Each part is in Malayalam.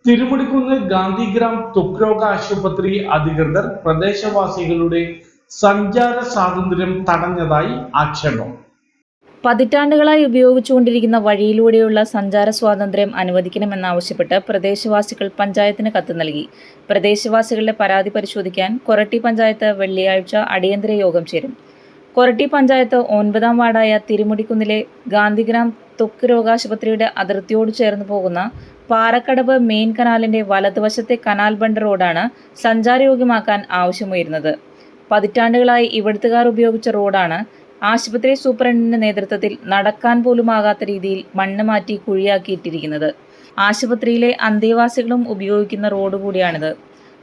തിരുമുടിക്കുന്ന് ഗാന്ധിഗ്രാം ത്വക്ക് രോഗ ആശുപത്രി അധികൃതർ പ്രദേശവാസികളുടെ സഞ്ചാര സ്വാതന്ത്ര്യം തടഞ്ഞതായി ആക്ഷേപം. പതിറ്റാണ്ടുകളായി ഉപയോഗിച്ചുകൊണ്ടിരിക്കുന്ന വഴിയിലൂടെയുള്ള സഞ്ചാര സ്വാതന്ത്ര്യം അനുവദിക്കണമെന്നാവശ്യപ്പെട്ട് പ്രദേശവാസികൾ പഞ്ചായത്തിന് കത്ത് നൽകി. പ്രദേശവാസികളുടെ പരാതി പരിശോധിക്കാൻ കൊരട്ടി പഞ്ചായത്ത് വെള്ളിയാഴ്ച അടിയന്തര യോഗം ചേരും. കൊരട്ടി പഞ്ചായത്ത് 9-ാം വാർഡായ തിരുമുടിക്കുന്നിലെ ഗാന്ധിഗ്രാം ത്വക്ക് രോഗാശുപത്രിയുടെ അതിർത്തിയോട് ചേർന്ന് പോകുന്ന പാറക്കടവ് മെയിൻ കനാലിന്റെ വലതുവശത്തെ കനാൽ ബണ്ട് റോഡാണ് സഞ്ചാരയോഗ്യമാക്കാൻ ആവശ്യമുയരുന്നത്. പതിറ്റാണ്ടുകളായി ഇവിടുത്തുകാർ ഉപയോഗിച്ച റോഡാണ് ആശുപത്രി സൂപ്രണ്ടിന്റെ നേതൃത്വത്തിൽ നടക്കാൻ പോലുമാകാത്ത രീതിയിൽ മണ്ണ് മാറ്റി കുഴിയാക്കിയിട്ടിരിക്കുന്നത്. ആശുപത്രിയിലെ അന്തേവാസികളും ഉപയോഗിക്കുന്ന റോഡ് കൂടിയാണിത്.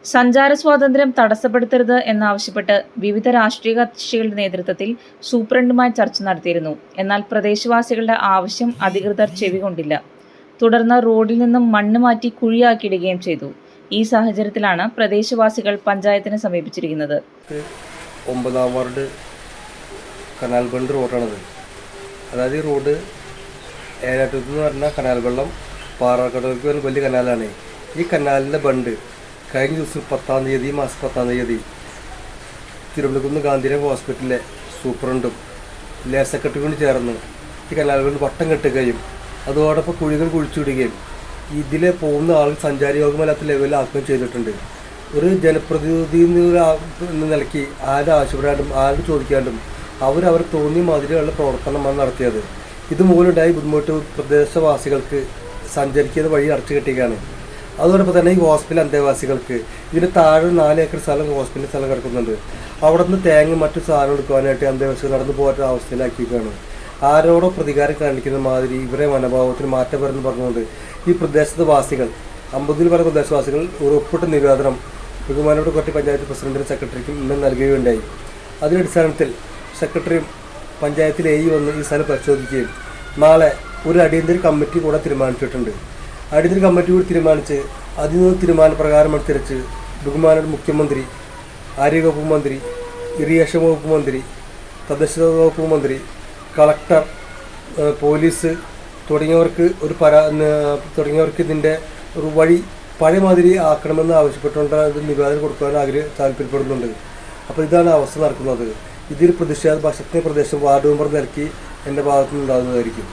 സഞ്ചാര സ്വാതന്ത്ര്യം തടസ്സപ്പെടുത്തരുത് എന്നാവശ്യപ്പെട്ട് വിവിധ രാഷ്ട്രീയ കക്ഷികളുടെ നേതൃത്വത്തിൽ സൂപ്രണ്ടുമായി ചർച്ച നടത്തിയിരുന്നു. എന്നാൽ പ്രദേശവാസികളുടെ ആവശ്യം അധികൃതർ ചെവികൊണ്ടില്ല. തുടർന്ന് റോഡിൽ നിന്നും മണ്ണ് മാറ്റി കുഴിയാക്കിയിടുകയും ചെയ്തു. ഈ സാഹചര്യത്തിലാണ് പ്രദേശവാസികൾ പഞ്ചായത്തിനെ സമീപിച്ചിരിക്കുന്നത്. 9-ാം വാർഡ് കനാൽ ബണ്ട് റോഡാണത്. അതായത് ഈ റോഡ് ഏനാറ്റൂരിൽ നിന്ന് പറഞ്ഞ കനാൽ വെള്ളം പാറക്കടവിലേക്ക് വരുന്ന വലിയ കനാലാണ്. ഈ കനാലിൻ്റെ ബണ്ട് കഴിഞ്ഞ ദിവസം 10-ാം തീയതി മാസം 10-ാം തീയതി തിരുവനന്തപുരത്ത് ഗാന്ധിഗ്രാം ഹോസ്പിറ്റലിലെ സൂപ്രണ്ടും ലേബർ സെക്രട്ടറി കൊണ്ട് ചേർന്ന് ഈ കനാൽ ബണ്ട് വട്ടം കെട്ടുകയും അതോടൊപ്പം കുഴികൾ കുഴിച്ചുവിടുകയും ഇതിലെ പോകുന്ന ആൾ സഞ്ചാരയോഗ്യമല്ലാത്ത ലെവലിലാക്കുകയും ചെയ്തിട്ടുണ്ട്. ഒരു ജനപ്രതിനിധി എന്ന നിലയ്ക്ക് ആരും ആവശ്യപ്പെടാണ്ടും ആരും ചോദിക്കാണ്ടും അവർ തോന്നിയ മാതിരിയുള്ള പ്രവർത്തനമാണ് നടത്തിയത്. ഇതുമൂലമുണ്ടായി ബുദ്ധിമുട്ട് പ്രദേശവാസികൾക്ക് സഞ്ചരിക്കുന്ന വഴി അടച്ചു കെട്ടുകയാണ്. അതോടൊപ്പം തന്നെ ഈ ഹോസ്പിറ്റൽ അന്തേവാസികൾക്ക് ഇതിന് താഴെ 4 ഏക്കർ സ്ഥലം ഹോസ്പിറ്റൽ സ്ഥലം കിടക്കുന്നുണ്ട്. അവിടെ നിന്ന് തേങ്ങ മറ്റു സാധനം എടുക്കുവാനായിട്ട് അന്തേവാസികൾ നടന്നു പോകാത്ത അവസ്ഥയിലാക്കിയിരിക്കുകയാണ്. ആരോടോ പ്രതികാരം കാണിക്കുന്ന മാതിരി ഇവരെ മനോഭാവത്തിന് മാറ്റം വരുന്നു പറഞ്ഞുകൊണ്ട് ഈ പ്രദേശത്തെ വാസികൾ 50-ൽ പരം പ്രദേശവാസികൾ ഒരു ഒപ്പിട്ട നിവേദനം ബഹുമാനപ്പെട്ട കൊരട്ടി പഞ്ചായത്ത് പ്രസിഡന്റിനും സെക്രട്ടറിക്കും ഇന്ന് നൽകുകയുണ്ടായി. അതിനടിസ്ഥാനത്തിൽ സെക്രട്ടറിയും പഞ്ചായത്തിലെ വന്ന് ഈ സ്ഥലം പരിശോധിക്കുകയും നാളെ ഒരു അടിയന്തര കമ്മിറ്റി കൂടെ തീരുമാനിച്ചിട്ടുണ്ട്. അടിയന്തര കമ്മിറ്റി കൂടി തീരുമാനിച്ച് അതിൽ നിന്ന് തീരുമാനപ്രകാരം അനുസരിച്ച് ബഹുമാനപ്പെട്ട മുഖ്യമന്ത്രി, ആരോഗ്യവകുപ്പ് മന്ത്രി, ഇറിഗേഷൻ വകുപ്പ് മന്ത്രി, തദ്ദേശ വകുപ്പ് മന്ത്രി, കളക്ടർ, പോലീസ് തുടങ്ങിയവർക്ക് ഇതിൻ്റെ ഒരു വഴി പഴയ മാതിരി ആക്കണമെന്ന് ആവശ്യപ്പെട്ടുകൊണ്ട് നിവേദനം കൊടുക്കാൻ താല്പര്യപ്പെടുന്നുണ്ട്. അപ്പോൾ ഇതാണ് അവസ്ഥ നടക്കുന്നത്. ഇതിൽ പ്രതിഷേധ ശക്തി പ്രദേശം വാർഡ് മെമ്പർ നിലയ്ക്ക് എൻ്റെ ഭാഗത്തുനിന്നുണ്ടാകുന്നതായിരിക്കും.